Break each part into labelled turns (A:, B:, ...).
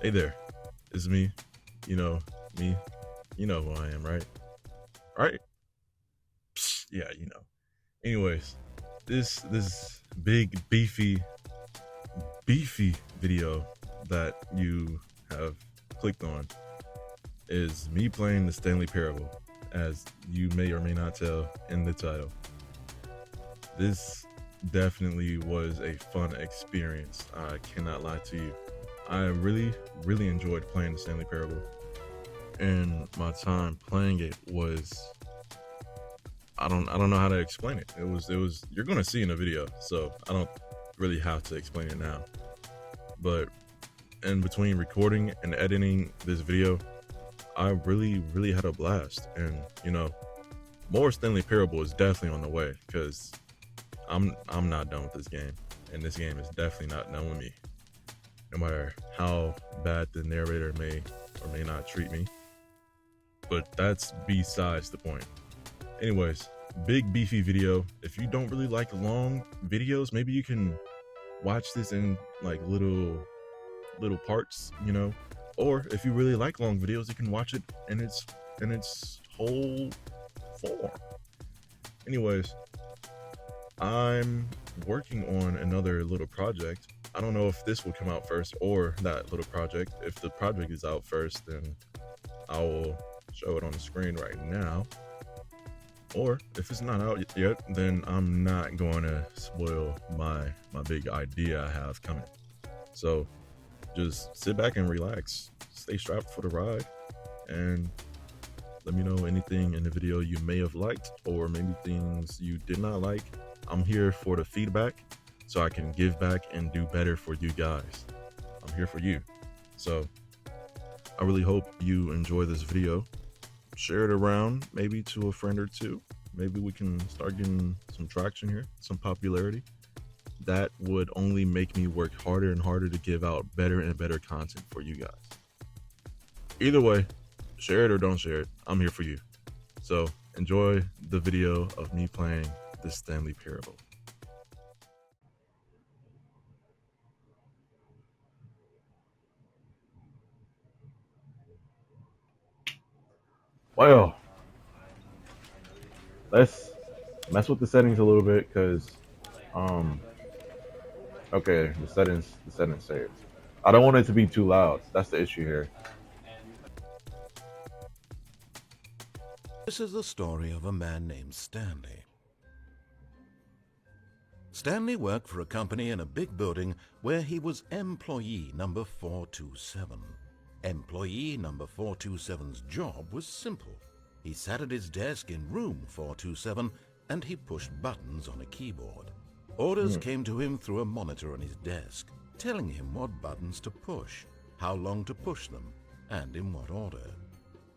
A: Hey there, it's me. You know me. You know who I am, right? Right? Psst, yeah, you know. Anyways, this big beefy video that you have clicked on is me playing the Stanley Parable, as you may or may not tell in the title. This definitely was a fun experience. I cannot lie to you. I really enjoyed playing the Stanley Parable, and my time playing it was I don't know how to explain it. It was you're gonna see in the video, so I don't really have to explain it now. But in between recording and editing this video, I really had a blast. And more Stanley Parable is definitely on the way because I'm not done with this game, and this game is definitely not done with me. No matter how bad the narrator may or may not treat me, but that's besides the point. Anyways, big beefy video. If you don't really like long videos, maybe you can watch this in like little parts, Or if you really like long videos, you can watch it in its whole form. Anyways, I'm working on another little project. I don't know if this will come out first or that little project. If the project is out first, then I will show it on the screen right now. Or if it's not out yet, then I'm not going to spoil my big idea I have coming. So just sit back and relax, stay strapped for the ride, and let me know anything in the video you may have liked or maybe things you did not like. I'm here for the feedback so I can give back and do better for you guys. I'm here for you. So I really hope you enjoy this video. Share it around, maybe to a friend or two. Maybe we can start getting some traction here, some popularity. That would only make me work harder and harder to give out better and better content for you guys. Either way, share it or don't share it, I'm here for you. So enjoy the video of me playing the Stanley Parable. Well, let's mess with the settings a little bit because, um, okay, the settings saved. I don't want it to be too loud. That's the issue here.
B: This is the story of a man named Stanley. Stanley worked for a company in a big building where he was employee number 427. Employee number 427's job was simple. He sat at his desk in room 427 and he pushed buttons on a keyboard. Orders came to him through a monitor on his desk, telling him what buttons to push, how long to push them, and in what order.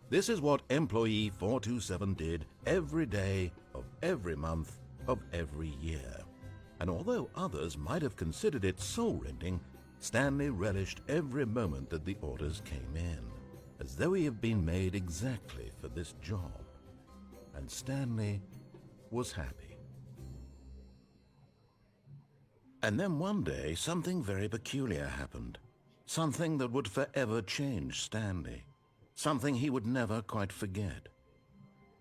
B: This is what employee 427 did every day of every month of every year. And although others might have considered it soul-rending, Stanley relished every moment that the orders came in, as though he had been made exactly for this job. And Stanley was happy. And then one day, something very peculiar happened. Something that would forever change Stanley. Something he would never quite forget.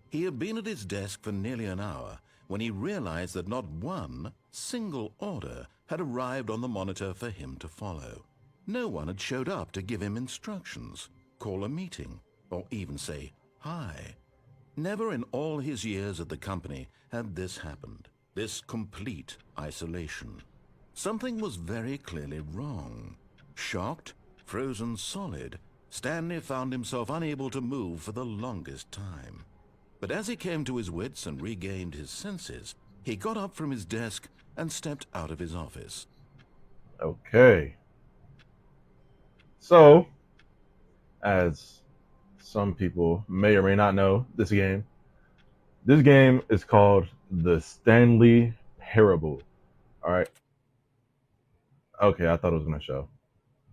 B: He had been at his desk for nearly an hour when he realized that not one single order had arrived on the monitor for him to follow. No one had showed up to give him instructions, call a meeting, or even say hi. Never in all his years at the company had this happened, this complete isolation. Something was very clearly wrong. Shocked, frozen solid, Stanley found himself unable to move for the longest time. But as he came to his wits and regained his senses, he got up from his desk and stepped out of his office.
A: Okay. So, as some people may or may not know, this game is called the Stanley Parable. All right. Okay, I thought it was going to show.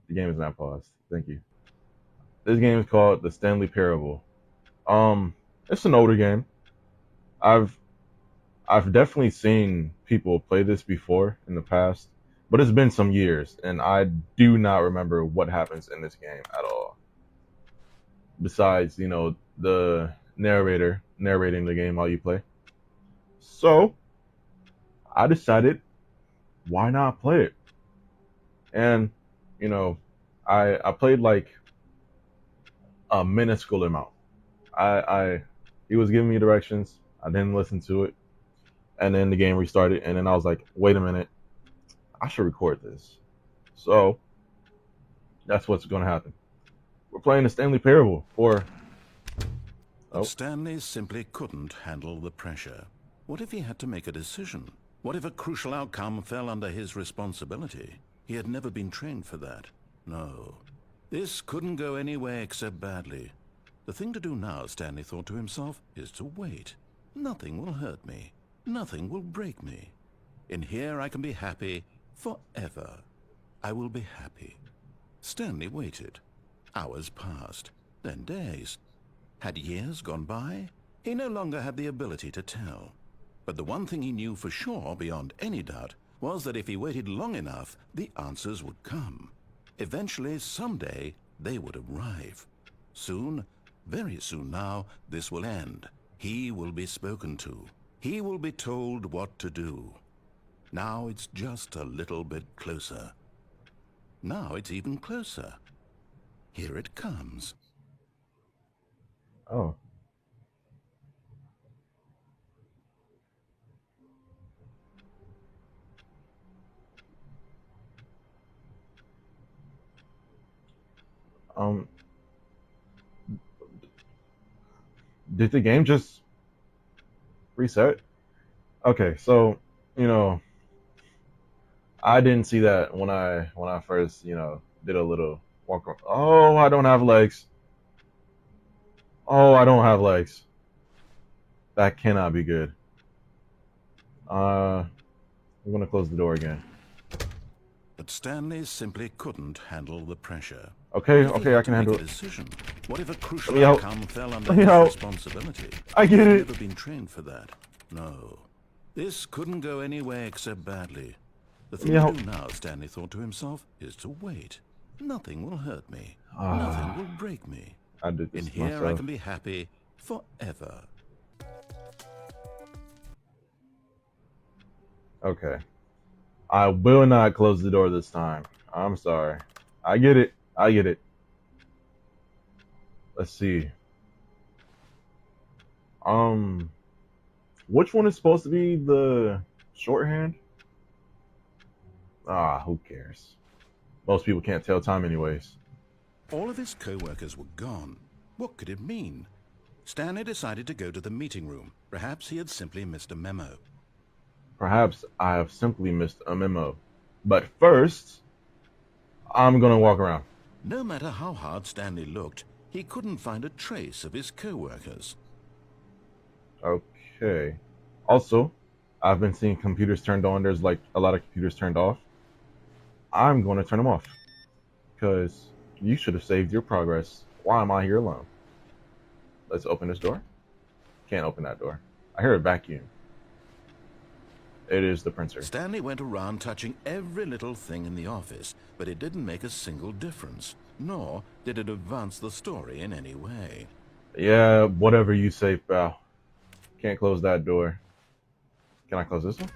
A: The game is not paused. Thank you. This game is called the Stanley Parable. It's an older game. I've definitely seen people play this before in the past. but it's been some years, and I do not remember what happens in this game at all. Besides, the narrator narrating the game while you play. So I decided, why not play it? And you know, I played like a minuscule amount. I he was giving me directions. I didn't listen to it, and then the game restarted, and then I was like, wait a minute, I should record this. So that's what's going to happen. We're playing the Stanley Parable for.
B: But
A: Oh,
B: Stanley simply couldn't handle the pressure. What if he had to make a decision? What if a crucial outcome fell under his responsibility? He had never been trained for that. No. This couldn't go any way except badly. The thing to do now, Stanley thought to himself, is to wait. Nothing will hurt me. Nothing will break me. In here I can be happy forever. I will be happy. Stanley waited. Hours passed, then days. Had years gone by? He no longer had the ability to tell. But the one thing he knew for sure, beyond any doubt, was that if he waited long enough, the answers would come. Eventually, someday, they would arrive. Soon, very soon now, this will end. He will be spoken to. He will be told what to do. Now it's just a little bit closer. Now it's even closer. Here it comes.
A: oh. Um, did the game just reset? Okay, so you know, I didn't see that when I first did a little walk. Oh, I don't have legs. Oh, I don't have legs. That cannot be good. I'm gonna close the door again.
B: But Stanley simply couldn't handle the pressure.
A: Okay,
B: What if he
A: okay, I
B: had to
A: can
B: make
A: handle
B: a
A: it.
B: decision? What if a
A: Let
B: crucial
A: me out.
B: outcome fell under
A: Let me
B: his
A: out.
B: responsibility?
A: I get
B: He had
A: it.
B: never been trained for that. No. This couldn't go any way except badly. The
A: Let
B: thing
A: me
B: to
A: out.
B: do now, Stanley thought to himself, is to wait. Nothing will hurt me. Nothing
A: Ah,
B: will break me.
A: I did
B: In
A: this to
B: here I
A: myself.
B: can be happy forever.
A: Okay. I will not close the door this time. I'm sorry. I get it. I get it. Let's see. Um, which one is supposed to be the shorthand? Ah, who cares? Most people can't tell time anyways.
B: All of his co-workers were gone. What could it mean? Stanley decided to go to the meeting room. Perhaps he had simply missed a memo.
A: Perhaps I have simply missed a memo. But first, I'm gonna walk around.
B: No matter how hard Stanley looked, he couldn't find a trace of his co-workers.
A: Okay. Also, I've been seeing computers turned on. There's like a lot of computers turned off. I'm gonna turn them off. Because you should have saved your progress. Why am I here alone? Let's open this door. Can't open that door. I hear a vacuum. It is the printer.
B: Stanley went around touching every little thing in the office, but it didn't make a single difference, nor did it advance the story in any way.
A: Yeah, whatever you say, pal. Can't close that door. Can I close this one?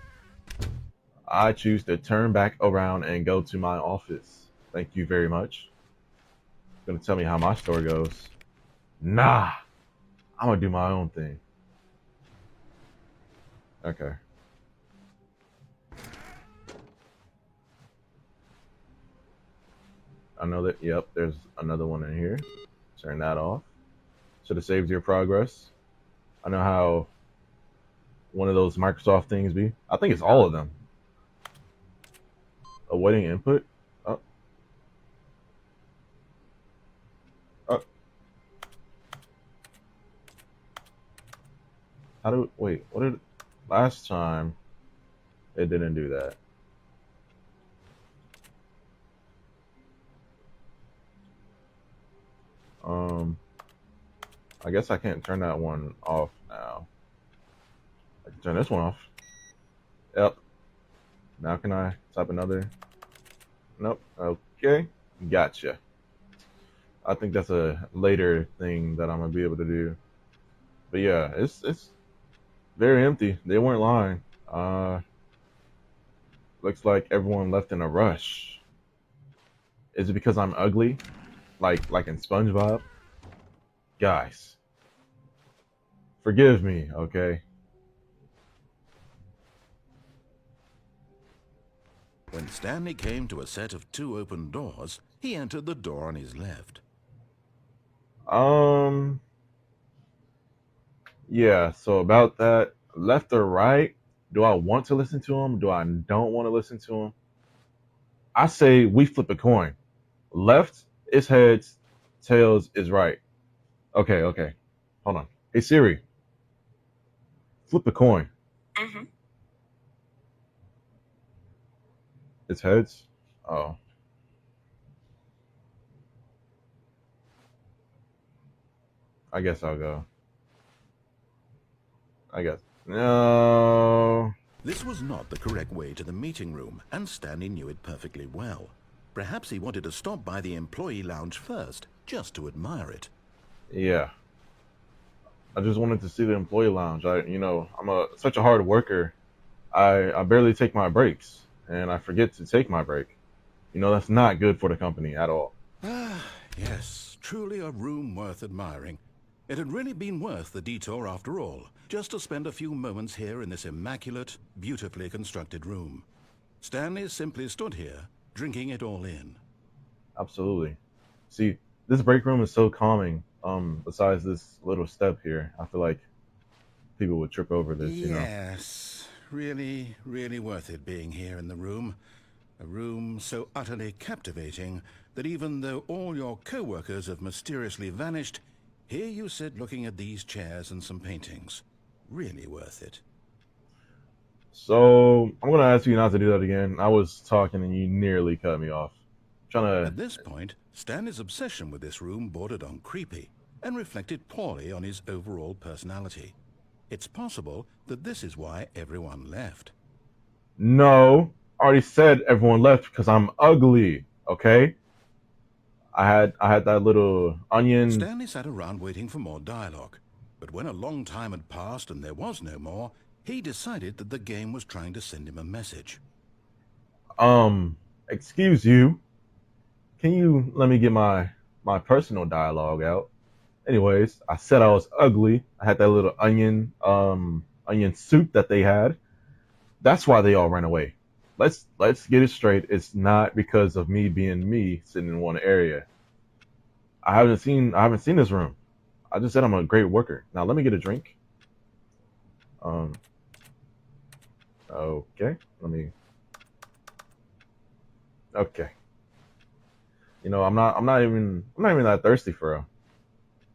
A: I choose to turn back around and go to my office. Thank you very much. Gonna tell me how my story goes. Nah, I'm gonna do my own thing. Okay. I know that, yep, there's another one in here. Turn that off. Should have saved your progress. I know how one of those Microsoft things be. I think it's all of them. Awaiting input. Oh. Oh. How do, wait, what did, last time it didn't do that. I guess I can't turn that one off now. I can turn this one off. Yep. Now can I type another? Nope. Okay. Gotcha. I think that's a later thing that I'm gonna be able to do. But yeah, it's very empty. They weren't lying. Uh, looks like everyone left in a rush. Is it because I'm ugly? Like in SpongeBob? Guys, forgive me, okay?
B: When Stanley came to a set of 2 open doors, he entered the door on his left.
A: Um, yeah, so about that, left or right, do I want to listen to him? Do I don't want to listen to him? I say we flip a coin. Left is heads, tails is right. Okay, okay. Hold on. Hey Siri, flip a coin.
C: Mm-hmm.
A: It's heads. Oh, I guess I'll go. I guess. No.
B: This was not the correct way to the meeting room, and Stanley knew it perfectly well. Perhaps he wanted to stop by the employee lounge first, just to admire it.
A: Yeah. I just wanted to see the employee lounge. I'm such a hard worker. I barely take my breaks, and I forget to take my break. That's not good for the company at all.
B: Ah, yes, truly a room worth admiring. It had really been worth the detour after all, just to spend a few moments here in this immaculate, beautifully constructed room. Stanley simply stood here, drinking it all in.
A: Absolutely. See, this break room is so calming. Besides this little step here, I feel like people would trip over this.
B: Yes, really, really worth it being here in the room. A room so utterly captivating that even though all your co-workers have mysteriously vanished, here you sit looking at these chairs and some paintings. Really worth it.
A: So I'm gonna ask you not to do that again. I was talking and you nearly cut me off. Trying
B: At this point, Stanley's obsession with this room bordered on creepy and reflected poorly on his overall personality. It's possible that this is why everyone left.
A: No, I already said everyone left because I'm ugly. Okay. I had that little onion.
B: Stanley sat around waiting for more dialogue, but when a long time had passed and there was no more, he decided that the game was trying to send him a message.
A: Excuse you. Can you let me get my personal dialogue out? Anyways, I said I was ugly. I had that little onion soup that they had. That's why they all ran away. Let's get it straight. It's not because of me being me sitting in one area. I haven't seen this room. I just said I'm a great worker. Now let me get a drink. Um okay. Okay. I'm not even that thirsty for real.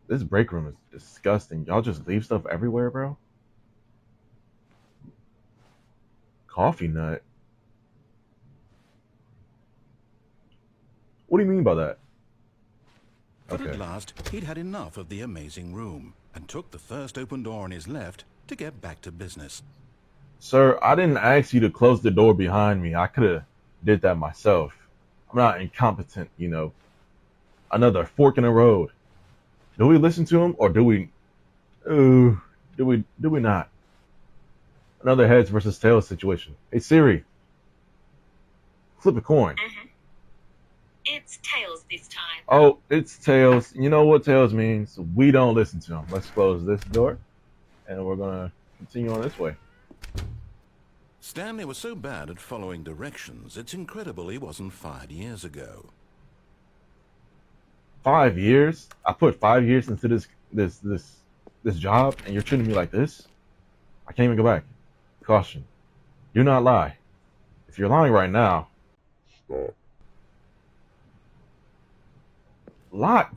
A: This break room is disgusting. Y'all just leave stuff everywhere, bro. Coffee nut. What do you mean by that?
B: But
A: Okay.
B: at last, he'd had enough of the amazing room and took the first open door on his left to get back to business.
A: Sir, I didn't ask you to close the door behind me. I could have did that myself. I'm not incompetent. Another fork in the road. Do we listen to him or do we? Ooh, do we not? Another heads versus tails situation. Hey Siri, flip a coin.
C: Mm-hmm. It's tails this time.
A: Oh, it's tails. You know what tails means? We don't listen to him. Let's close this door, and we're gonna continue on this way.
B: Stanley was so bad at following directions, it's incredible he wasn't fired years ago.
A: 5 years? I put 5 years into this job, and you're treating me like this? I can't even go back. Caution: do not lie. If you're lying right now, stop. Lie?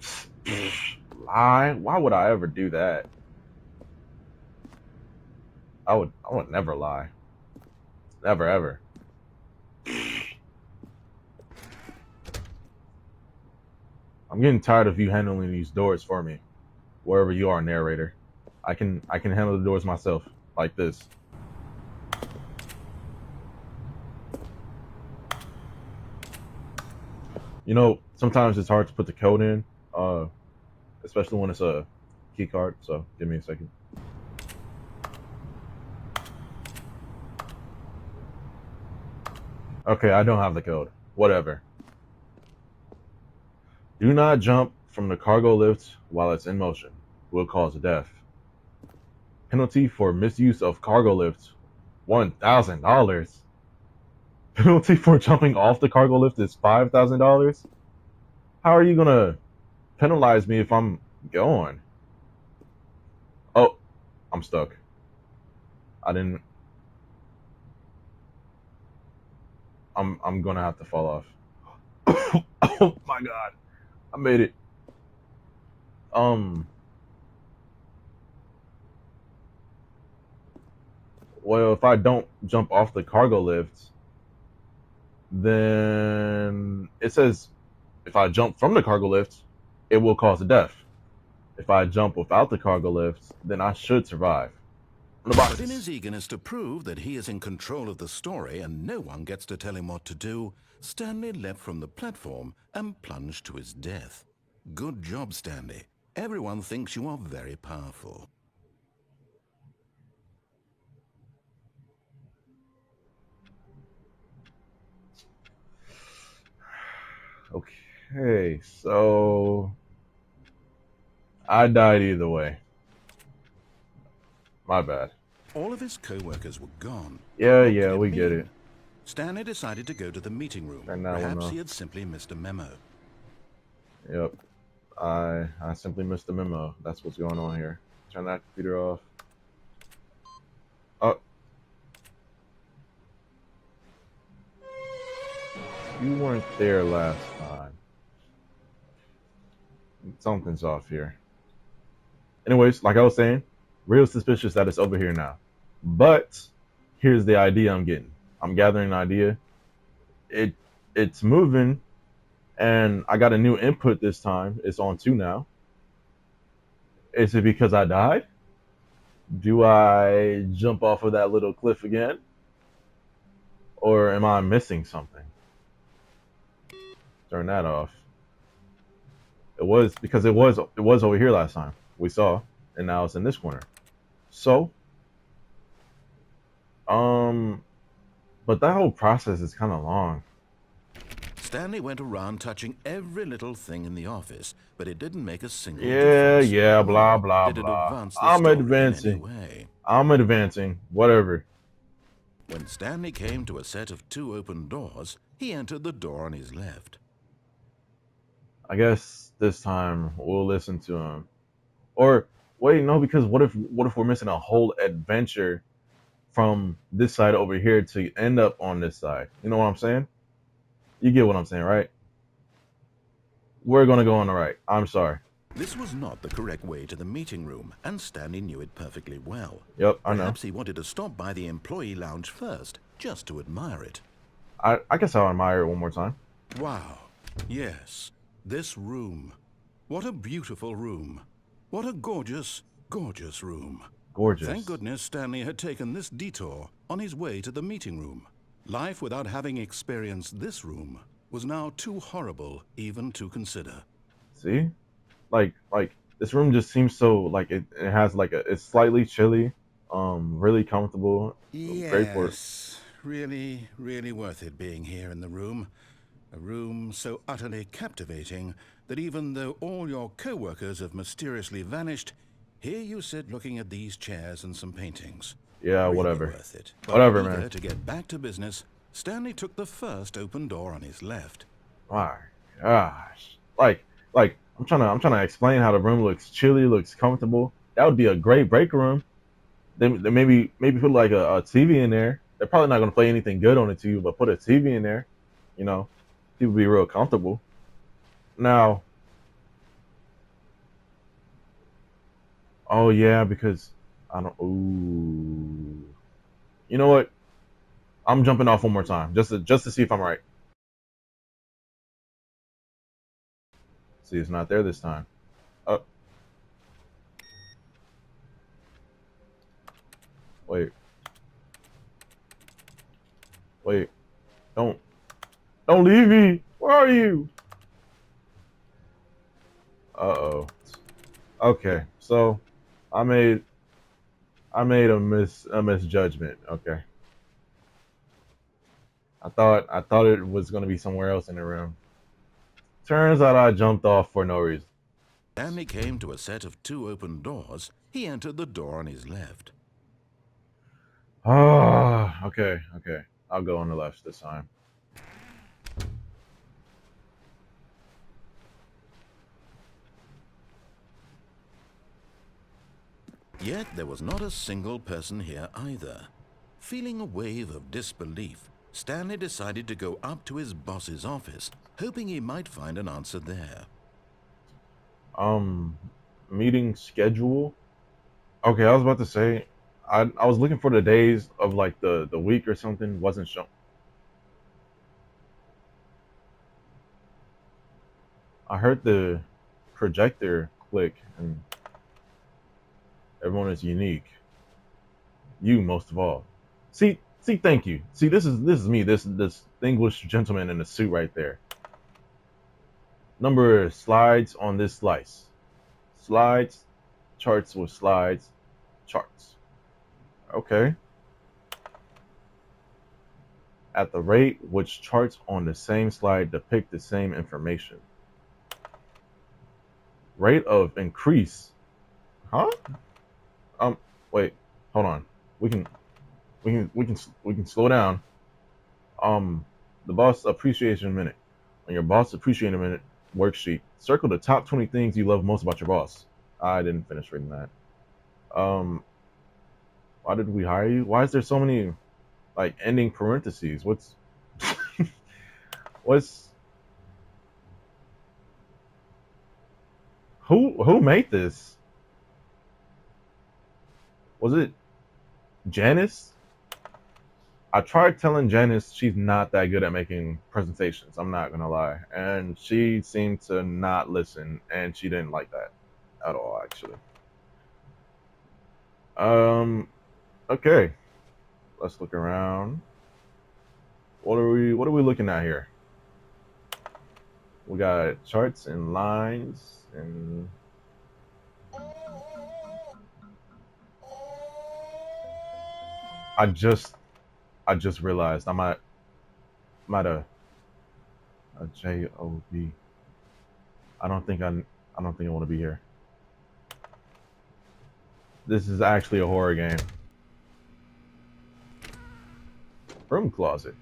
A: Lie? Why would I ever do that? I would never lie. Never ever. I'm getting tired of you handling these doors for me. Wherever you are, narrator. I can handle the doors myself, like this. You know, sometimes it's hard to put the code in, especially when it's a key card. So give me a second. Okay, I don't have the code. Whatever. Do not jump from the cargo lift while it's in motion. Will cause death. Penalty for misuse of cargo lift, $1,000. Penalty for jumping off the cargo lift is $5,000. How are you gonna penalize me if I'm going? Oh, I'm stuck. I didn't. I'm gonna have to fall off. Oh my god, I made it. Well, if I don't jump off the cargo lift, then it says if I jump from the cargo lift, it will cause a death. If I jump without the cargo lift, then I should survive.
B: But in his eagerness to prove that he is in control of the story and no one gets to tell him what to do, Stanley leapt from the platform and plunged to his death. Good job, Stanley. Everyone thinks you are very powerful.
A: Okay, so I died either way. My bad.
B: All of his co-workers were gone.
A: Yeah,
B: What
A: yeah,
B: could
A: we
B: mean?
A: get it.
B: Stanley decided to go to the meeting room.
A: Turn that one
B: Perhaps
A: off.
B: he had simply missed a memo.
A: Yep. I simply missed the memo. That's what's going on here. Turn that computer off. Oh. You weren't there last time. Something's off here. Anyways, like I was saying, real suspicious that it's over here now. But here's the idea I'm getting. I'm gathering an idea. It's moving, and I got a new input this time. It's on 2 now. Is it because I died? Do I jump off of that little cliff again? Or am I missing something? Turn that off. It was because it was over here last time. We saw, and now it's in this corner. So, but that whole process is kind of long.
B: Stanley went around touching every little thing in the office, but it didn't make a single
A: Yeah,
B: difference.
A: yeah, blah,
B: Nor
A: blah,
B: did it
A: blah.
B: advance the
A: I'm
B: story in any
A: advancing.
B: way.
A: I'm advancing. Whatever.
B: When Stanley came to a set of 2 open doors, he entered the door on his left.
A: I guess this time we'll listen to him. Or wait, no, because what if we're missing a whole adventure from this side over here to end up on this side? You know what I'm saying? You get what I'm saying, right? We're gonna go on the right. I'm sorry.
B: This was not the correct way to the meeting room, and Stanley knew it perfectly well.
A: Yep, I know.
B: Perhaps he wanted to stop by the employee lounge first, just to admire it.
A: I guess I'll admire it one more time.
B: Wow. Yes. This room. What a beautiful room. What a gorgeous, gorgeous room.
A: Gorgeous.
B: Thank goodness Stanley had taken this detour on his way to the meeting room. Life without having experienced this room was now too horrible even to consider.
A: See? Like this room just seems so like it has like it's slightly chilly, really comfortable. Great for it.
B: Yes, really, really worth it being here in the room. A room so utterly captivating that even though all your co-workers have mysteriously vanished, here you sit looking at these chairs and some paintings.
A: Yeah,
B: Really
A: whatever.
B: worth it. But
A: Whatever,
B: eager
A: man.
B: to get back to business, Stanley took the first open door on his left.
A: My gosh. Like I'm trying to explain how the room looks chilly, looks comfortable. That would be a great break room. Then maybe put like a TV in there. They're probably not gonna play anything good on the TV, but put a TV in there. You know, people be real comfortable. Now, oh yeah, because I don't. Ooh, you know what? I'm jumping off one more time just to see if I'm right. See, it's not there this time. Oh, wait, wait, don't leave me. Where are you? Uh-oh. Okay, so I made a misjudgment. Okay, I thought it was gonna be somewhere else in the room. Turns out I jumped off for no reason.
B: Stanley came to a set of 2 open doors. He entered the door on his left.
A: Ah, okay. I'll go on the left this time.
B: Yet there was not a single person here either. Feeling a wave of disbelief, Stanley decided to go up to his boss's office, hoping he might find an answer there.
A: Meeting schedule. Okay, I was about to say, I was looking for the days of like the week or something. Wasn't shown. I heard the projector click, and everyone is unique. You most of all. See, thank you. See, this is me. This English gentleman in a suit right there. Number of slides on this slice. Slides, charts with slides, charts. Okay. At the rate which charts on the same slide depict the same information. Rate of increase. Huh? Wait, hold on. We can slow down. The boss appreciation minute. On your boss appreciation minute worksheet, circle the top 20 things you love most about your boss. I didn't finish reading that. Why did we hire you? Why is there so many like ending parentheses? What's what's who made this? Was it Janice? I tried telling Janice she's not that good at making presentations. I'm not gonna lie, and she seemed to not listen, and she didn't like that at all, actually. Okay, let's look around. What are we looking at here? We got charts and lines and I just realized I'm at a job. I don't think I want to be here. This is actually a horror game. Broom closet.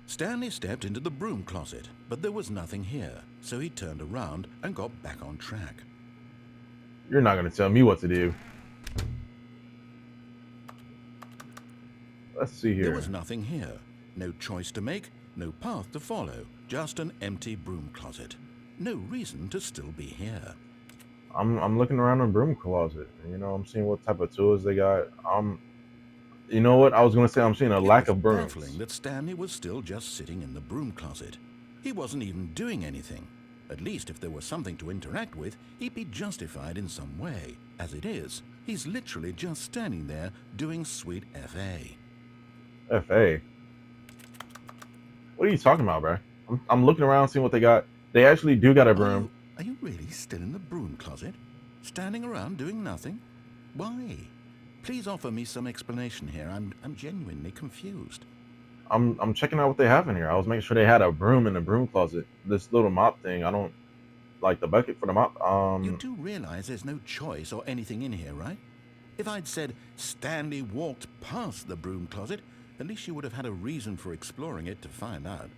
B: Stanley stepped into the broom closet, but there was nothing here, so he turned around and got back on track.
A: You're not going to tell me what to do. Let's see here.
B: There was nothing here. No choice to make, no path to follow, just an empty broom closet. No reason to still be here.
A: I'm looking around in broom closet. You know, I'm seeing what type of tools they got. You know what? I was going to say I'm seeing a lack of brooms.
B: It was baffling that Stanley was still just sitting in the broom closet. He wasn't even doing anything. At least if there was something to interact with, he'd be justified in some way. As it is, he's literally just standing there doing sweet FA.
A: FA? What are you talking about, bro? I'm looking around seeing what they got. They actually do got a broom.
B: Are you really still in the broom closet? Standing around doing nothing? Why? Please offer me some explanation here. I'm genuinely confused.
A: I'm checking out what they have in here. I was making sure they had a broom in the broom closet. This little mop thing. I don't like the bucket for the mop.
B: You do realize there's no choice or anything in here, right? If I'd said Stanley walked past the broom closet, at least you would have had a reason for exploring it to find out.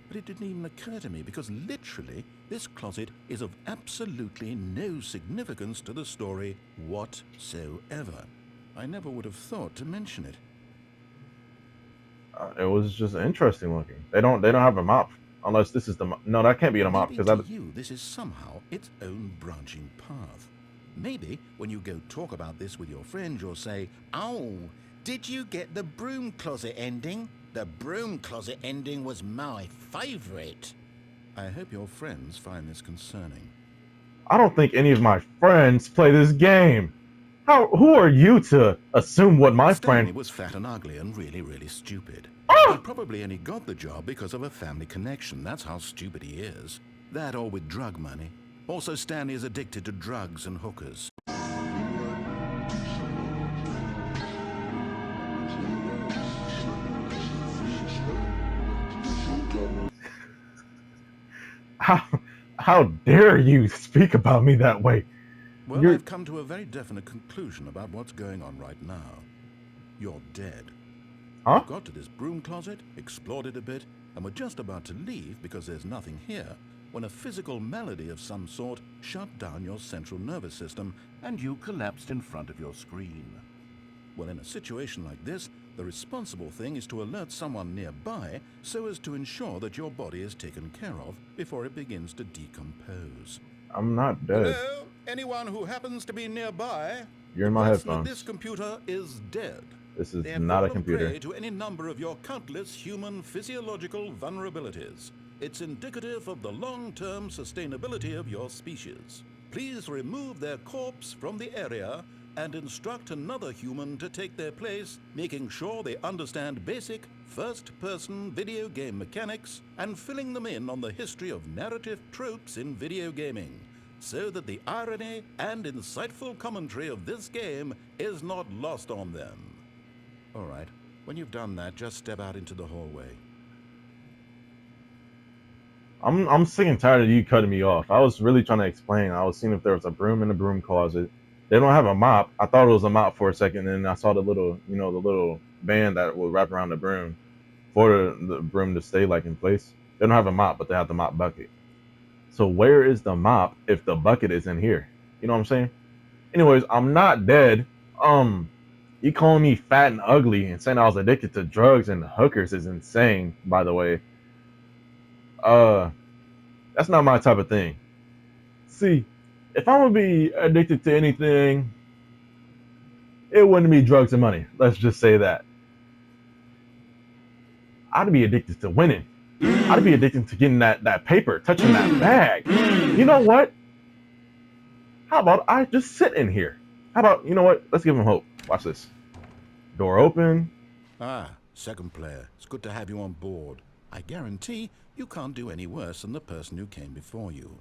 B: But it didn't even occur to me because literally this closet is of absolutely no significance to the story whatsoever. I never would have thought to mention it.
A: It was just interesting looking. They don't have a mop unless this is the no. That can't be a mop because
B: to you this is somehow its own branching path. Maybe when you go talk about this with your friend, you'll say, "Oh, did you get the broom closet ending? The broom closet ending was my favorite." I hope your friends find this concerning.
A: I don't think any of my friends play this game. Who are you to assume what my
B: Stanley
A: friend
B: was fat and ugly and really stupid.
A: Ah!
B: He probably only got the job because of a family connection. That's how stupid he is. That or with drug money. Also, Stanley is addicted to drugs and hookers.
A: How, how dare you speak about me that way?
B: Well, I've come to a very definite conclusion about what's going on right now. You're dead.
A: Huh?
B: You got to this broom closet, explored it a bit, and were just about to leave because there's nothing here, when a physical malady of some sort shut down your central nervous system and you collapsed in front of your screen. Well, in a situation like this, the responsible thing is to alert someone nearby so as to ensure that your body is taken care of before it begins to decompose.
A: I'm not dead.
B: Hello? Anyone who happens to be nearby?
A: You're in my headphones.
B: This computer is dead.
A: This is
B: They have
A: not a
B: fallen
A: computer.
B: prey to any number of your countless human physiological vulnerabilities. It's indicative of the long-term sustainability of your species. Please remove their corpse from the area and instruct another human to take their place, making sure they understand basic first-person video game mechanics and filling them in on the history of narrative tropes in video gaming, so that the irony and insightful commentary of this game is not lost on them. All right, when you've done that, just step out into the hallway.
A: I'm sick and tired of you cutting me off. I was really trying to explain. I was seeing if there was a broom in the broom closet. They don't have a mop. I thought it was a mop for a second, and then I saw the little, the little band that will wrap around the broom for the broom to stay like in place. They don't have a mop, but they have the mop bucket. So where is the mop if the bucket is in here? You know what I'm saying? Anyways, I'm not dead. You calling me fat and ugly and saying I was addicted to drugs and hookers is insane, by the way. That's not my type of thing. See, if I'm gonna be addicted to anything, it wouldn't be drugs and money. Let's just say that. I'd be addicted to winning. I'd be addicted to getting that paper, touching that bag. You know what? How about I just sit in here? How about, you know what? Let's give him hope. Watch this. Door open.
B: Ah, second player. It's good to have you on board. I guarantee you can't do any worse than the person who came before you.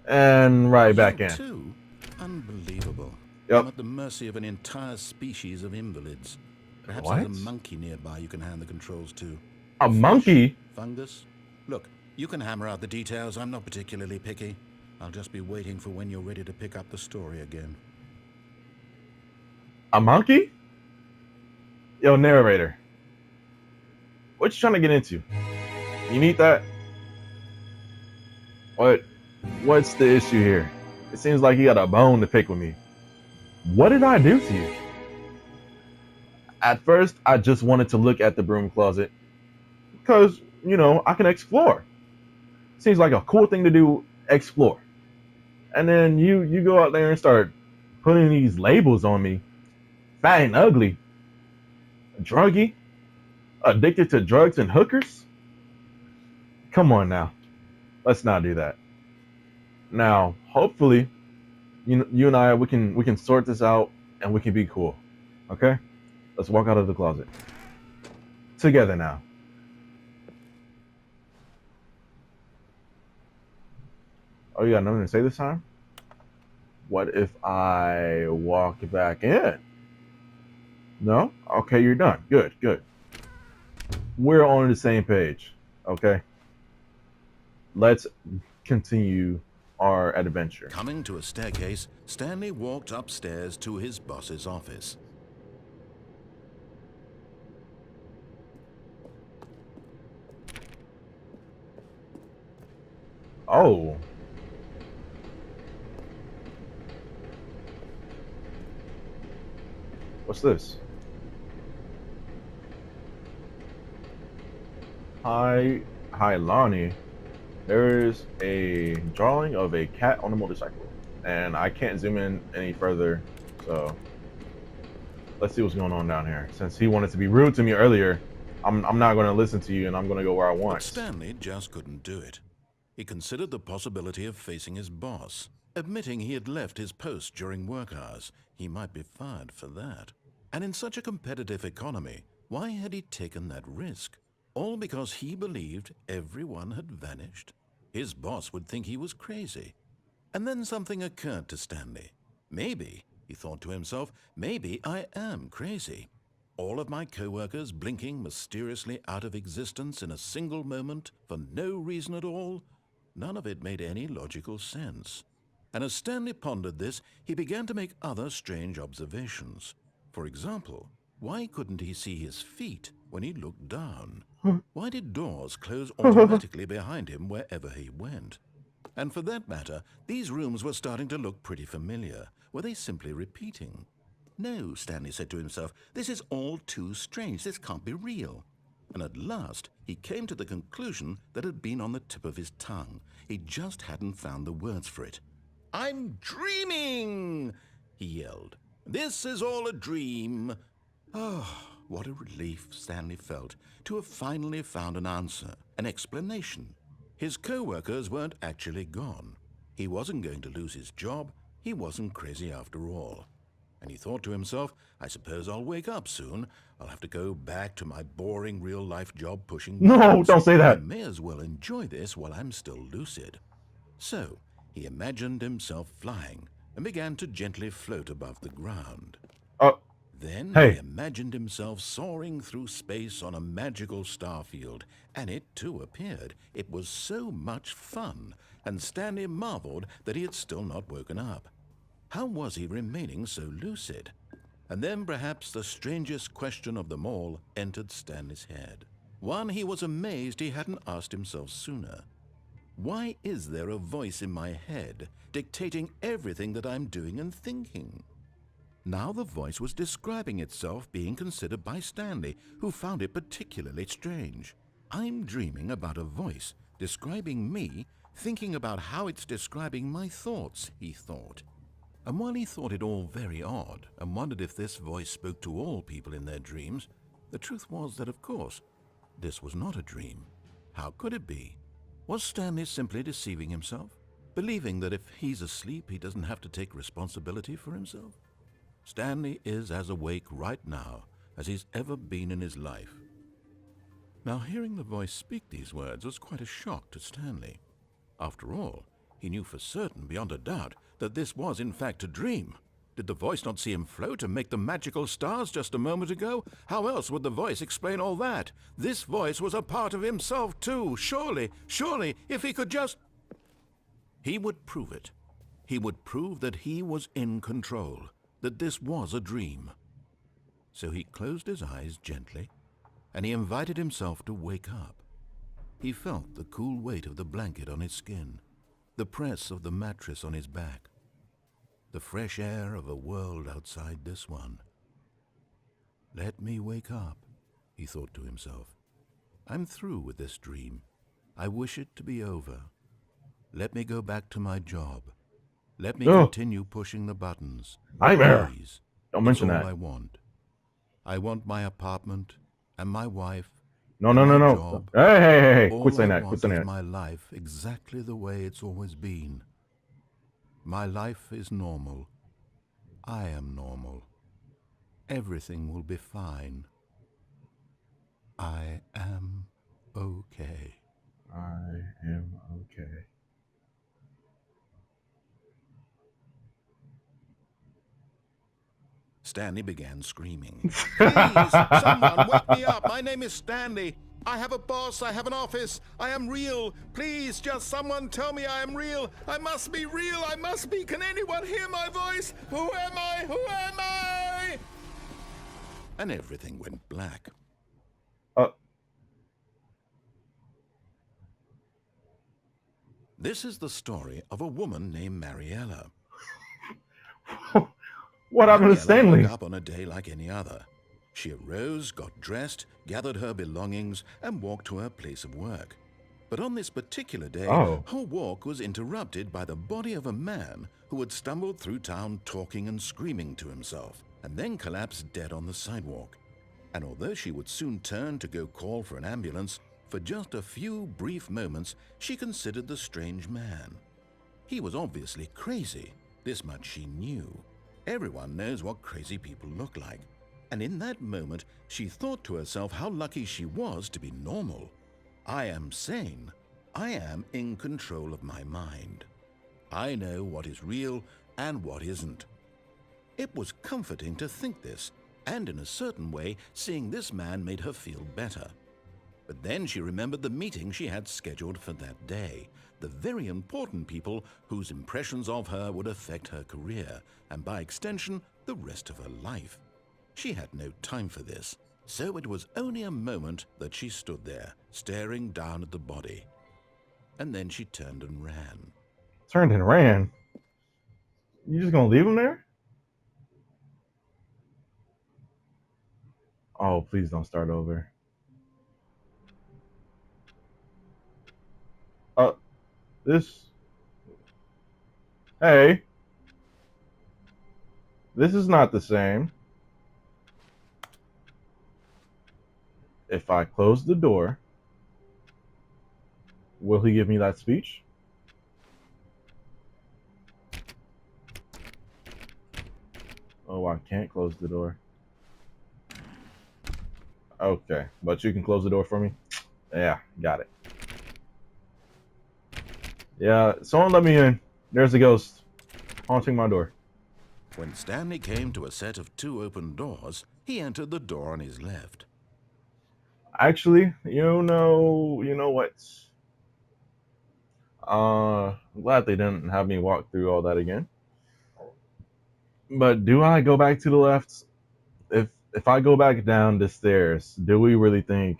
A: And right back in.
B: Too? Unbelievable.
A: Yep.
B: I'm at the mercy of an entire species of invalids. Perhaps
A: What?
B: there's a monkey nearby you can hand the controls to.
A: A
B: Fish?
A: monkey?
B: Fungus? Look, you can hammer out the details. I'm not particularly picky. I'll just be waiting for when you're ready to pick up the story again.
A: A monkey? Yo, narrator. What you trying to get into? You need that? What's the issue here? It seems like you got a bone to pick with me. What did I do to you? At first, I just wanted to look at the broom closet because, I can explore. Seems like a cool thing to do, explore. And then you go out there and start putting these labels on me. Fat and ugly. Druggy. Addicted to drugs and hookers. Come on now. Let's not do that. Now, hopefully, you and I, we can sort this out and we can be cool. Okay? Let's walk out of the closet. Together now. Oh, you got nothing to say this time? What if I walk back in? No? Okay, you're done. Good. We're on the same page. Okay? Let's continue our adventure.
B: Coming to a staircase, Stanley walked upstairs to his boss's office.
A: Oh. What's this? Hi, Lonnie. There is a drawing of a cat on a motorcycle, and I can't zoom in any further, so let's see what's going on down here. Since he wanted to be rude to me earlier, I'm not going to listen to you, and I'm going to go where I want.
B: But Stanley just couldn't do it. He considered the possibility of facing his boss. Admitting he had left his post during work hours, he might be fired for that. And in such a competitive economy, why had he taken that risk? All because he believed everyone had vanished? His boss would think he was crazy. And then something occurred to Stanley. Maybe, he thought to himself, maybe I am crazy. All of my co-workers blinking mysteriously out of existence in a single moment for no reason at all. None of it made any logical sense. And as Stanley pondered this, he began to make other strange observations. For example, why couldn't he see his feet when he looked down? Why did doors close automatically behind him wherever he went? And for that matter, these rooms were starting to look pretty familiar. Were they simply repeating? No, Stanley said to himself, this is all too strange. This can't be real. And at last, he came to the conclusion that had been on the tip of his tongue. He just hadn't found the words for it. "I'm dreaming!" he yelled. "This is all a dream." Oh, what a relief Stanley felt to have finally found an answer, an explanation. His co-workers weren't actually gone. He wasn't going to lose his job. He wasn't crazy after all. And he thought to himself, I suppose I'll wake up soon. I'll have to go back to my boring real-life job pushing buttons.
A: No, don't say that.
B: I may as well enjoy this while I'm still lucid. So he imagined himself flying and began to gently float above the ground. Then he imagined himself soaring through space on a magical star field, and it too appeared. It was so much fun, and Stanley marveled that he had still not woken up. How was he remaining so lucid? And then perhaps the strangest question of them all entered Stanley's head. One he was amazed he hadn't asked himself sooner. Why is there a voice in my head dictating everything that I'm doing and thinking? Now the voice was describing itself being considered by Stanley, who found it particularly strange. I'm dreaming about a voice describing me, thinking about how it's describing my thoughts, he thought. And while he thought it all very odd and wondered if this voice spoke to all people in their dreams, the truth was that, of course, this was not a dream. How could it be? Was Stanley simply deceiving himself, believing that if he's asleep, he doesn't have to take responsibility for himself? Stanley is as awake right now as he's ever been in his life. Now, hearing the voice speak these words was quite a shock to Stanley. After all, he knew for certain, beyond a doubt, that this was in fact a dream. Did the voice not see him float and make the magical stars just a moment ago? How else would the voice explain all that? This voice was a part of himself too. Surely, if he could just... He would prove it. He would prove that he was in control, that this was a dream. So he closed his eyes gently, and he invited himself to wake up. He felt the cool weight of the blanket on his skin, the press of the mattress on his back, the fresh air of a world outside this one. Let me wake up, he thought to himself. I'm through with this dream. I wish it to be over. Let me go back to my job. Let me continue pushing the buttons.
A: Nightmare.
B: Please.
A: Don't mention that.
B: All I want. I want my apartment and my wife.
A: No. Hey. Quit saying that. Quit saying that.
B: My life exactly the way it's always been. My life is normal. I am normal. Everything will be fine. I am okay.
A: I am okay.
B: Stanley began screaming. Please, someone wake me up. My name is Stanley. I have a boss. I have an office. I am real. Please, just someone tell me I am real. I must be real. I must be. Can anyone hear my voice? Who am I? Who am I? And everything went black. This is the story of a woman named Mariella.
A: What happened to Stanley?
B: Woke up on a day like any other. She arose, got dressed, gathered her belongings, and walked to her place of work. But on this particular day, her walk was interrupted by the body of a man who had stumbled through town talking and screaming to himself, and then collapsed dead on the sidewalk. And although she would soon turn to go call for an ambulance, for just a few brief moments, she considered the strange man. He was obviously crazy. This much she knew. Everyone knows what crazy people look like. And in that moment, she thought to herself how lucky she was to be normal. I am sane. I am in control of my mind. I know what is real and what isn't. It was comforting to think this, and in a certain way, seeing this man made her feel better. But then she remembered the meeting she had scheduled for that day, the very important people whose impressions of her would affect her career, and by extension, the rest of her life. She had no time for this, so it was only a moment that she stood there, staring down at the body. And then she turned and ran.
A: Turned and ran? You just gonna leave him there? Oh, please don't start over. This... Hey. This is not the same. If I close the door, will he give me that speech? Oh, I can't close the door. Okay, but you can close the door for me? Yeah, got it. Yeah, someone let me in. There's a ghost haunting my door.
B: When Stanley came to a set of 2 open doors, he entered the door on his left.
A: Actually, you know what? I'm glad they didn't have me walk through all that again. But do I go back to the left? If I go back down the stairs, do we really think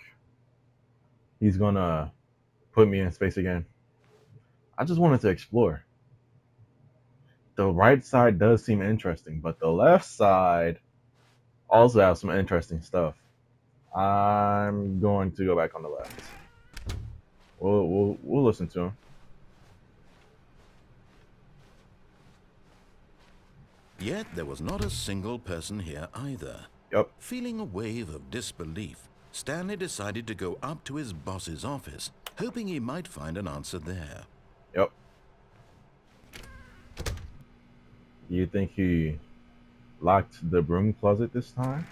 A: he's gonna put me in space again? I just wanted to explore. The right side does seem interesting, but the left side also has some interesting stuff. I'm going to go back on the left. We'll listen to him.
B: Yet there was not a single person here either.
A: Yep.
B: Feeling a wave of disbelief, Stanley decided to go up to his boss's office, hoping he might find an answer there.
A: Yep. You think he locked the broom closet this time?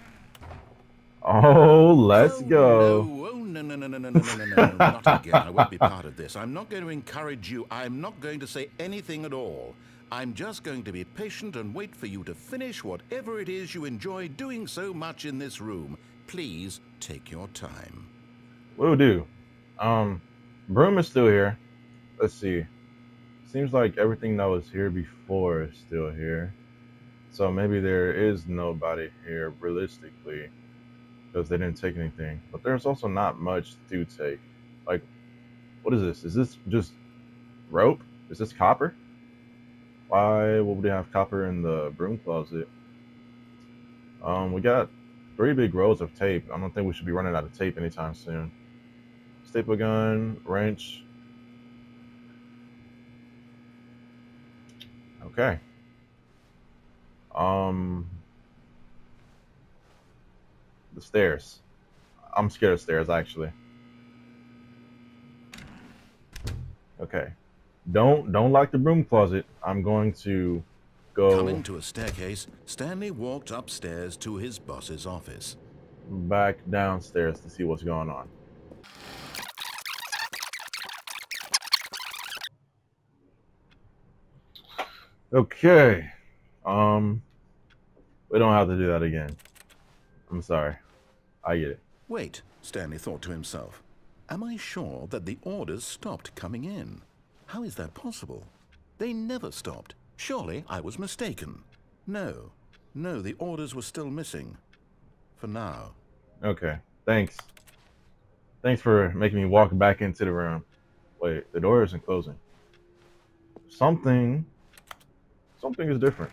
A: Oh, let's go.
B: No, no, not again. I won't be part of this. I'm not going to encourage you. I'm not going to say anything at all. I'm just going to be patient and wait for you to finish whatever it is you enjoy doing so much in this room. Please take your time.
A: Will do. Broom is still here. Let's see. Seems like everything that was here before is still here. So maybe there is nobody here realistically because they didn't take anything. But there's also not much to take. Like, what is this? Is this just rope? Is this copper? Why would we have copper in the broom closet? We got 3 big rolls of tape. I don't think we should be running out of tape anytime soon. Staple gun, wrench. Okay. The stairs. I'm scared of stairs, actually. Okay. Don't lock the broom closet. I'm going to go
B: Coming to a staircase, Stanley walked upstairs to his boss's office.
A: back downstairs to see what's going on. Okay. We don't have to do that again. I'm sorry. I get it.
B: Wait, Stanley thought to himself. Am I sure that the orders stopped coming in? How is that possible? They never stopped. Surely I was mistaken. No, the orders were still missing. For now.
A: Okay. Thanks. Thanks for making me walk back into the room. Wait, the door isn't closing. Something is different.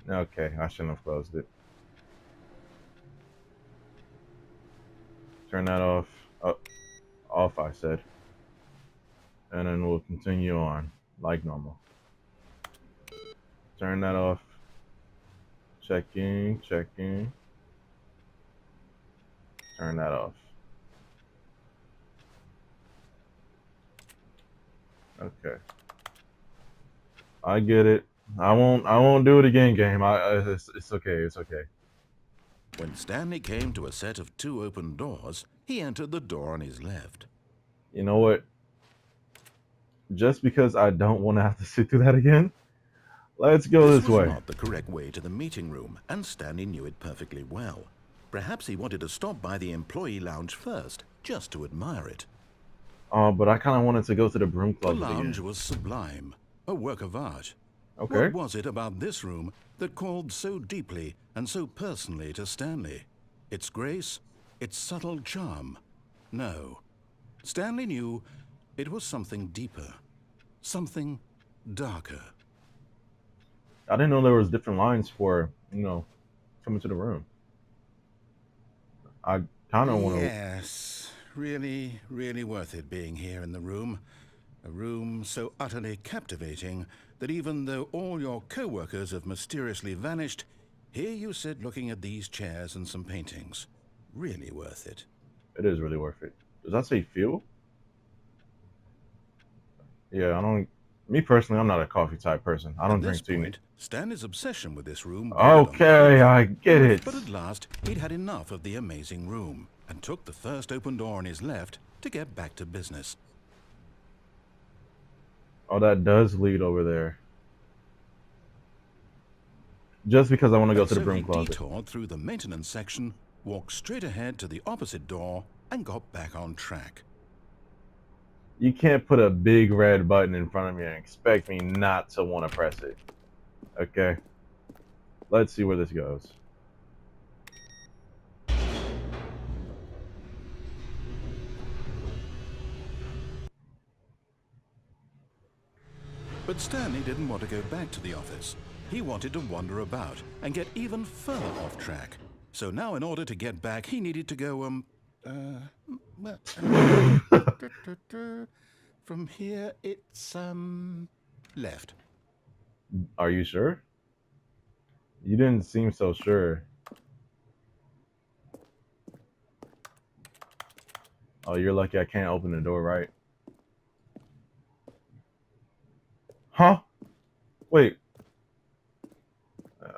A: Okay, I shouldn't have closed it. Turn that off. Oh, off, I said. And then we'll continue on like normal. Turn that off. Checking. Turn that off. Okay. I get it. I won't do it again, game. It's okay.
B: When Stanley came to a set of 2 open doors, he entered the door on his left.
A: You know what? Just because I don't want to have to sit through that again, let's go
B: This
A: this
B: was
A: way.
B: not the correct way to the meeting room, and Stanley knew it perfectly well. Perhaps he wanted to stop by the employee lounge first, just to admire it.
A: But I kind of wanted to go to the broom
B: The
A: closet
B: lounge
A: again.
B: was sublime, a work of art.
A: Okay.
B: What was it about this room that called so deeply and so personally to Stanley? Its grace? Its subtle charm? No. Stanley knew it was something deeper, something darker.
A: I didn't know there was different lines for, coming to the room. I kind of want to.
B: Yes, really, really worth it being here in the room. A room so utterly captivating that even though all your co-workers have mysteriously vanished, here you sit looking at these chairs and some paintings. Really worth it.
A: It is really worth it. Does that say fuel? Yeah, I don't. Me personally, I'm not a coffee type person. I
B: At
A: don't
B: this
A: drink tea.
B: point, Stanley's obsession with this room bordered on
A: Okay,
B: mania.
A: I get it.
B: But at last, he'd had enough of the amazing room and took the first open door on his left to get back to business.
A: Oh, that does lead over there. Just because I want to go
B: And
A: to the
B: so
A: broom
B: he
A: closet.
B: detoured through the maintenance section, walked straight ahead to the opposite door, and got back on track.
A: You can't put a big red button in front of me and expect me not to want to press it. Okay. Let's see where this goes.
B: But Stanley didn't want to go back to the office. He wanted to wander about and get even further off track. So now in order to get back, he needed to go, from here it's, left.
A: Are you sure? You didn't seem so sure. Oh, you're lucky I can't open the door, right? Huh? Wait.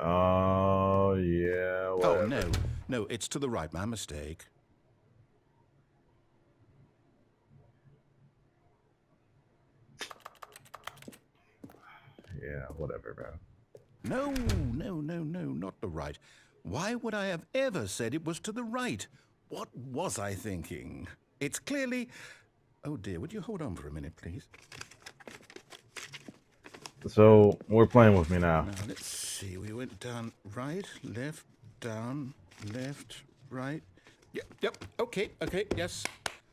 A: Oh, yeah,
B: Oh,
A: whatever.
B: no, it's to the right, my mistake.
A: Yeah, whatever, bro.
B: No, not the right. Why would I have ever said it was to the right? What was I thinking? It's clearly... Oh dear, would you hold on for a minute, please?
A: So, we're playing with me now.
B: Now, let's see. We went down right, left, down, left, right. Yep, okay, yes.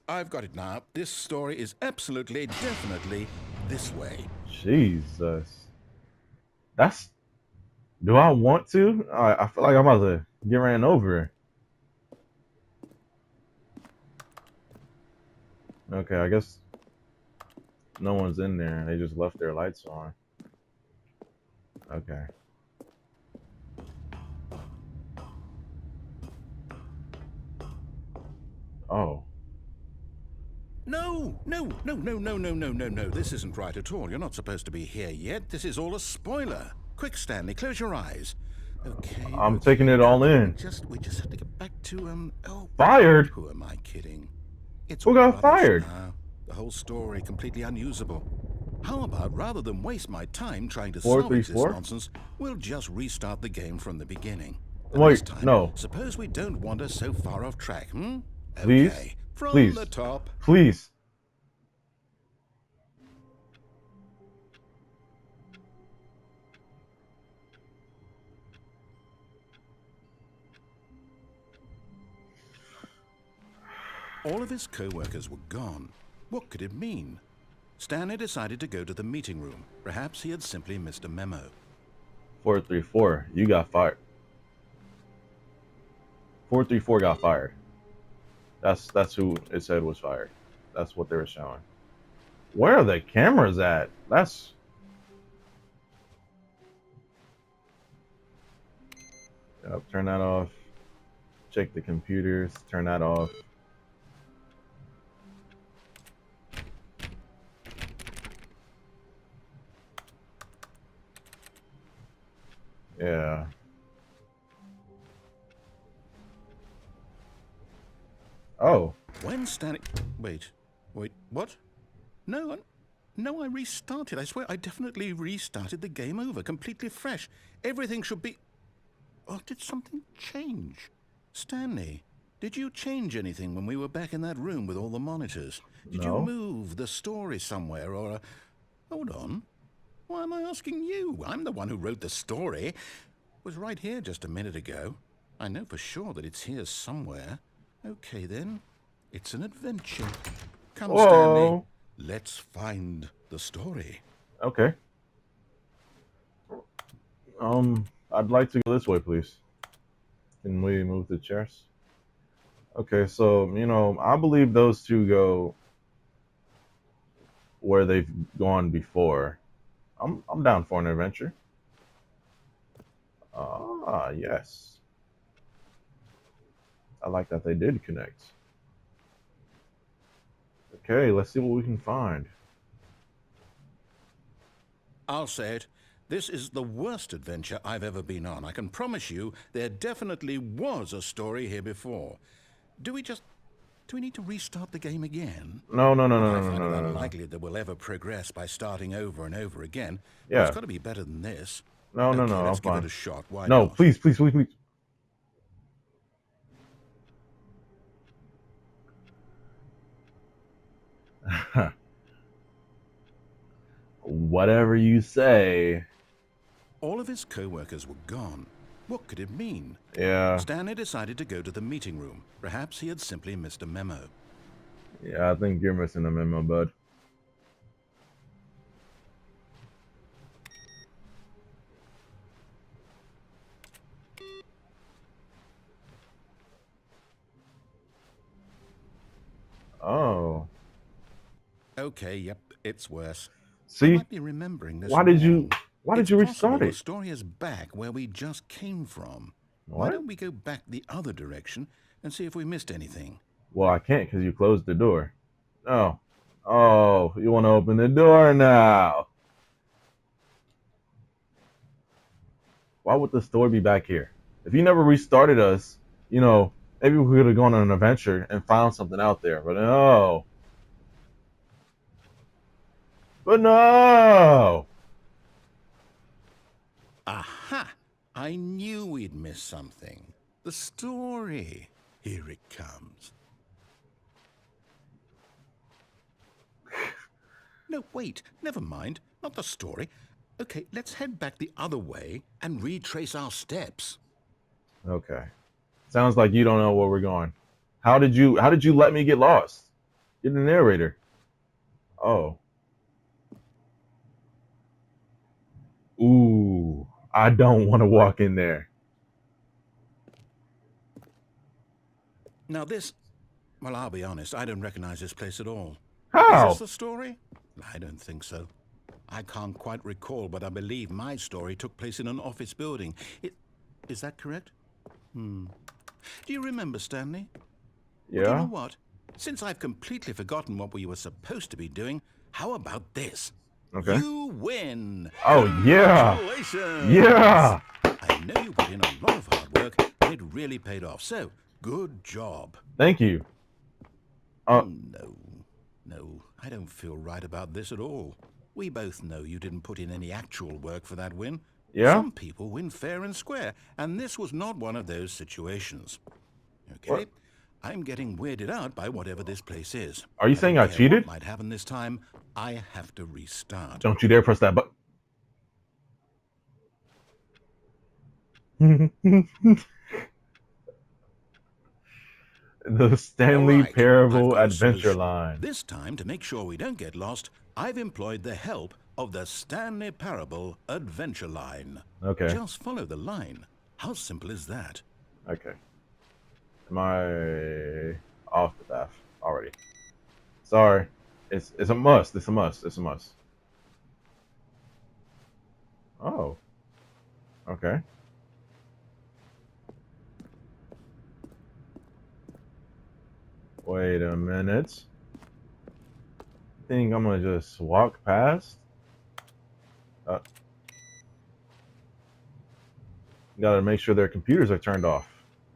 B: I've got it now. This story is absolutely, definitely this way.
A: Jesus. That's... Do I want to? I feel like I'm about to get ran over. Okay, I guess no one's in there. They just left their lights on. Okay. Oh.
B: No. This isn't right at all. You're not supposed to be here yet. This is all a spoiler. Quick, Stanley, close your eyes. Okay.
A: I'm taking it all in.
B: We just have to get back to,
A: Fired?
B: Who am I kidding? It's
A: Who
B: all
A: got
B: rubbish
A: fired?
B: now. The whole story completely unusable. How about, rather than waste my time trying to
A: 4,
B: salvage
A: 3,
B: this
A: 4?
B: nonsense, we'll just restart the game from the beginning.
A: Wait,
B: this time,
A: no.
B: Suppose we don't wander so far off track,
A: Please?
B: Okay, from
A: Please.
B: the top.
A: Please.
B: All of his co-workers were gone. What could it mean? Stanley decided to go to the meeting room. Perhaps he had simply missed a memo.
A: 434, you got fired. 434 got fired. That's who it said was fired. That's what they were showing. Where are the cameras at? That's... Yep, turn that off. Check the computers, turn that off. Yeah. Oh.
B: When Stanley... Wait, Wait, what? No, no, I restarted. I swear I definitely restarted the game over, completely fresh. Everything should be... Or did something change? Stanley, did you change anything when we were back in that room with all the monitors? Did you
A: No.
B: move the story somewhere or... Hold on. Why am I asking you? I'm the one who wrote the story. It was right here just a minute ago. I know for sure that it's here somewhere. Okay, then. It's an adventure. Come,
A: Whoa.
B: Stanley. Let's find the story.
A: Okay. I'd like to go this way, please. Can we move the chairs? Okay, so I believe those two go where they've gone before. I'm down for an adventure. Ah, yes. I like that they did connect. Okay, let's see what we can find.
B: I'll say it. This is the worst adventure I've ever been on. I can promise you there definitely was a story here before. Do we need to restart the game again?
A: No.
B: I find it unlikely that we'll ever progress by starting over and over again.
A: Yeah.
B: It's got to be better than this.
A: No,
B: Okay,
A: I'm
B: let's give
A: fine.
B: it a shot. Why
A: No,
B: not?
A: please. Whatever you say.
B: All of his co-workers were gone. What could it mean?
A: Yeah.
B: Stanley decided to go to the meeting room. Perhaps he had simply missed a memo.
A: Yeah, I think you're missing a memo, bud. Oh.
B: Okay, yep, it's worse.
A: See?
B: I might be remembering this
A: Why did
B: wrong.
A: you
B: It's
A: restart
B: possible
A: it?
B: the story is back where we just came from.
A: What?
B: Why don't we go back the other direction and see if we missed anything?
A: Well, I can't because you closed the door. Oh. Oh, you want to open the door now? Why would the story be back here? If you never restarted us, maybe we could have gone on an adventure and found something out there. But no.
B: Aha! I knew we'd missed something. The story. Here it comes. No, wait. Never mind. Not the story. Okay, let's head back the other way and retrace our steps.
A: Okay. Sounds like you don't know where we're going. How did you let me get lost? You're the narrator. Oh. Ooh. I don't want to walk in there.
B: Now well, I'll be honest, I don't recognize this place at all.
A: How?
B: Is this the story? I don't think so. I can't quite recall, but I believe my story took place in an office building. Is that correct? Do you remember, Stanley?
A: Yeah.
B: Well, you know what? Since I've completely forgotten what we were supposed to be doing, how about this?
A: Okay.
B: You win!
A: Oh, yeah!
B: Congratulations!
A: Yeah!
B: I know you put in a lot of hard work, and it really paid off. So, good job.
A: Thank you.
B: No, I don't feel right about this at all. We both know you didn't put in any actual work for that win.
A: Yeah?
B: Some people win fair and square, and this was not one of those situations. Okay?
A: What?
B: I'm getting weirded out by whatever this place is.
A: Are you saying I
B: don't care
A: cheated?
B: What might happen this time? I have to restart.
A: Don't you dare press that button. The Stanley
B: All right,
A: Parable
B: I've got a
A: Adventure
B: solution.
A: Line.
B: This time, to make sure we don't get lost, I've employed the help of the Stanley Parable Adventure Line.
A: Okay.
B: Just follow the line. How simple is that?
A: Okay. Am I off the path already? Sorry. It's a must. It's a must. It's a must. Oh. Okay. Wait a minute. I think I'm gonna just walk past. Gotta make sure their computers are turned off.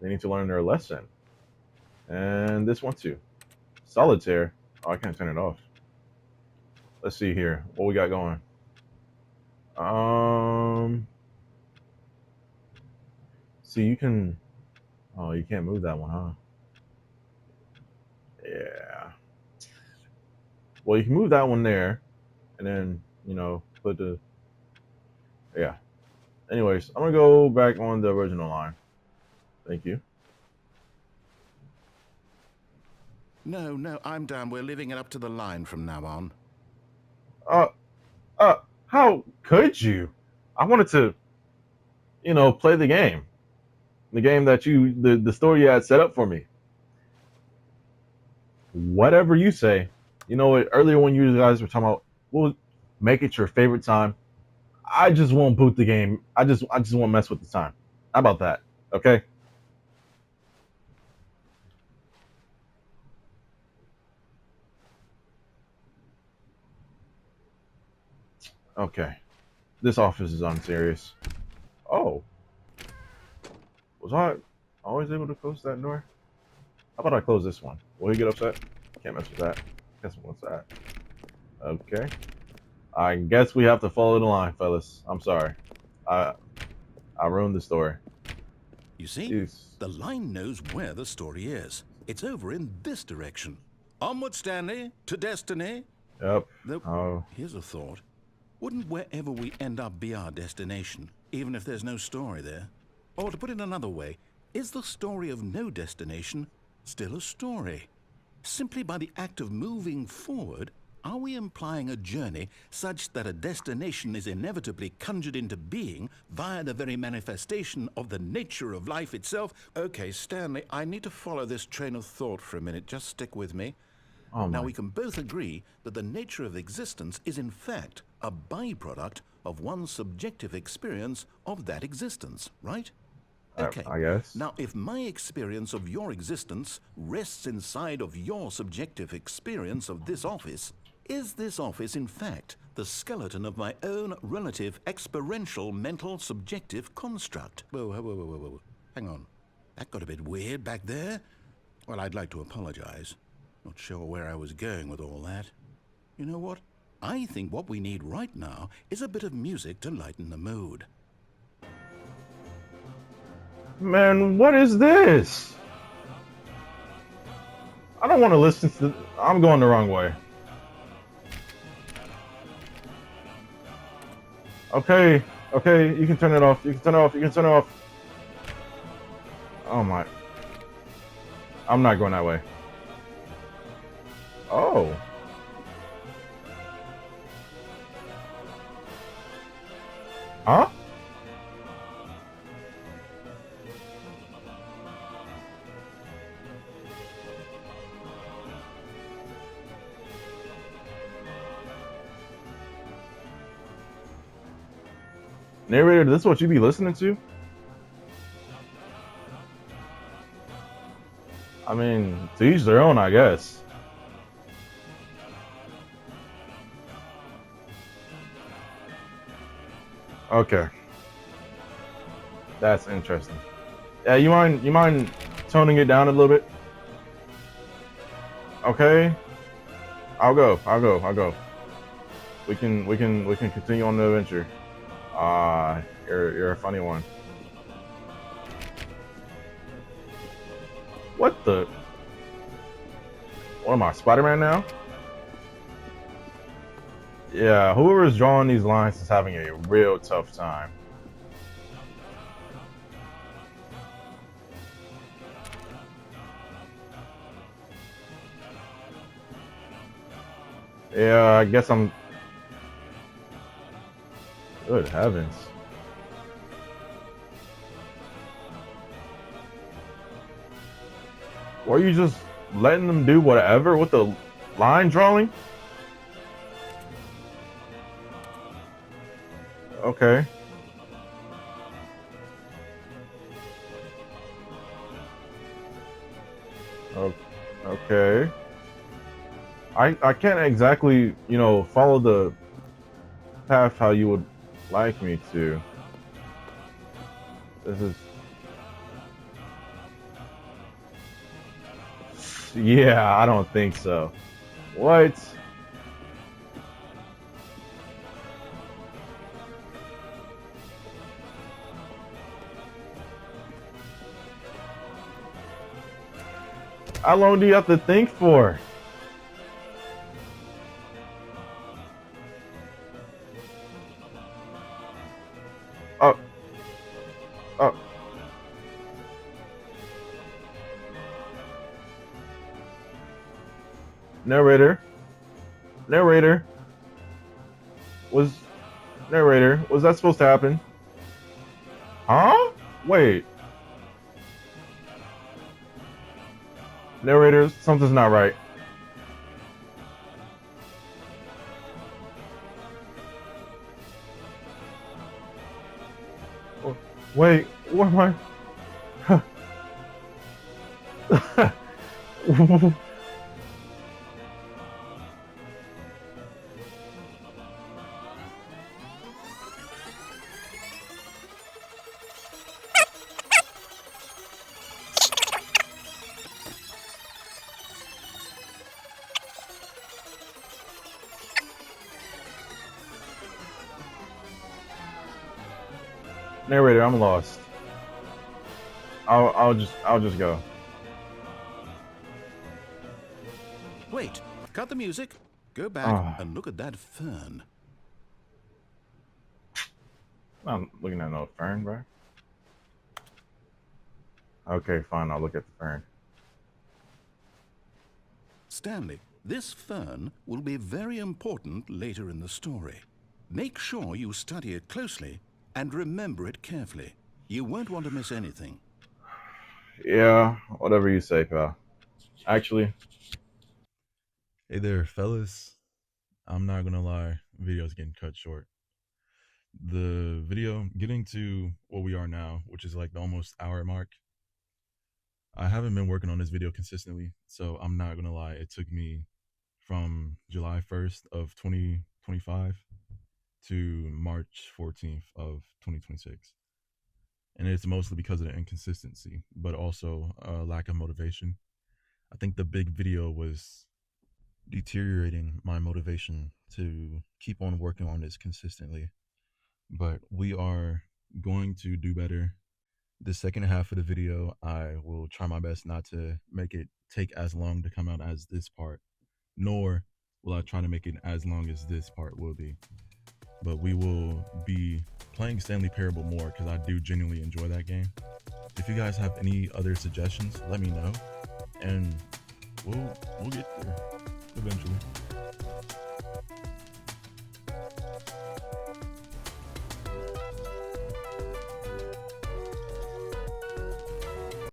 A: They need to learn their lesson. And this one too. Solitaire. Oh, I can't turn it off. Let's see here. What we got going? See, you can. Oh, you can't move that one, huh? Yeah. Well, you can move that one there, and then put the. Yeah. Anyways, I'm gonna go back on the original line. Thank you.
B: No, no, I'm down. We're leaving it up to the line from now on.
A: Uh, how could you? I wanted to, play the game that the story you had set up for me. Whatever you say. You know what? Earlier when you guys were talking about, well, make it your favorite time. I just won't boot the game. I just won't mess with the time. How about that? Okay. Okay. This office is unserious. Oh, was I always able to close that door? How about I close this one? Will he get upset? Can't mess with that. Guess what's that? Okay. I guess we have to follow the line, fellas. I'm sorry. I I ruined the story.
B: You see,
A: Jeez.
B: the line knows where the story is. It's over in this direction. Onward, Stanley, to destiny.
A: Yep.
B: Though,
A: Oh.
B: here's a thought. Wouldn't wherever we end up be our destination, even if there's no story there? Or to put it another way, is the story of no destination still a story? Simply by the act of moving forward, are we implying a journey such that a destination is inevitably conjured into being via the very manifestation of the nature of life itself? Okay, Stanley, I need to follow this train of thought for a minute. Just stick with me.
A: Oh
B: Now,
A: my.
B: we can both agree that the nature of existence is in fact a byproduct of one's subjective experience of that existence, right? Okay.
A: I guess.
B: Now, if my experience of your existence rests inside of your subjective experience of this office, is this office in fact the skeleton of my own relative experiential mental subjective construct? Whoa, whoa, whoa, whoa, whoa. Hang on. That got a bit weird back there. Well, I'd like to apologize. Not sure where I was going with all that. You know what? I think what we need right now is a bit of music to lighten the mood.
A: Man, what is this? I don't want to listen to. I'm going the wrong way. Okay, okay, you can turn it off. You can turn it off. You can turn it off. Oh my. I'm not going that way. Oh. Huh? Narrator, this is what you be listening to? I mean, to each their own, I guess. Okay. That's interesting. Yeah, you mind toning it down a little bit? Okay. I'll go. We can continue on the adventure. You're a funny one. What the? What am I, Spider-Man now? Yeah, whoever is drawing these lines is having a real tough time. Yeah, I guess I'm. Good heavens. Were you just letting them do whatever with the line drawing? Okay. Okay. I can't exactly, follow the path how you would like me to. This is. Yeah, I don't think so.
D: What? How long do you have to think for? Oh. Oh. Narrator. Narrator. Was that supposed to happen? Huh? Wait. Narrator, something's not right. Wait, what am I? Narrator, I'm lost. I'll just go.
B: Wait, cut the music. Go back and look at that fern.
D: I'm looking at no fern, bro. Okay, fine. I'll look at the fern.
B: Stanley, this fern will be very important later in the story. Make sure you study it closely and remember it carefully. You won't want to miss anything.
D: Yeah, whatever you say, pal. Actually,
A: Hey there, fellas. I'm not gonna lie, video's getting cut short. The video, getting to what we are now, which is like the almost hour mark. I haven't been working on this video consistently, so I'm not gonna lie. It took me from July 1st of 2025 to March 14th of 2026. And it's mostly because of the inconsistency, but also a lack of motivation. I think the big video was deteriorating my motivation to keep on working on this consistently. But we are going to do better. The second half of the video, I will try my best not to make it take as long to come out as this part, nor will I try to make it as long as this part will be. But we will be playing Stanley Parable more because I do genuinely enjoy that game. If you guys have any other suggestions, let me know, and we'll get there eventually.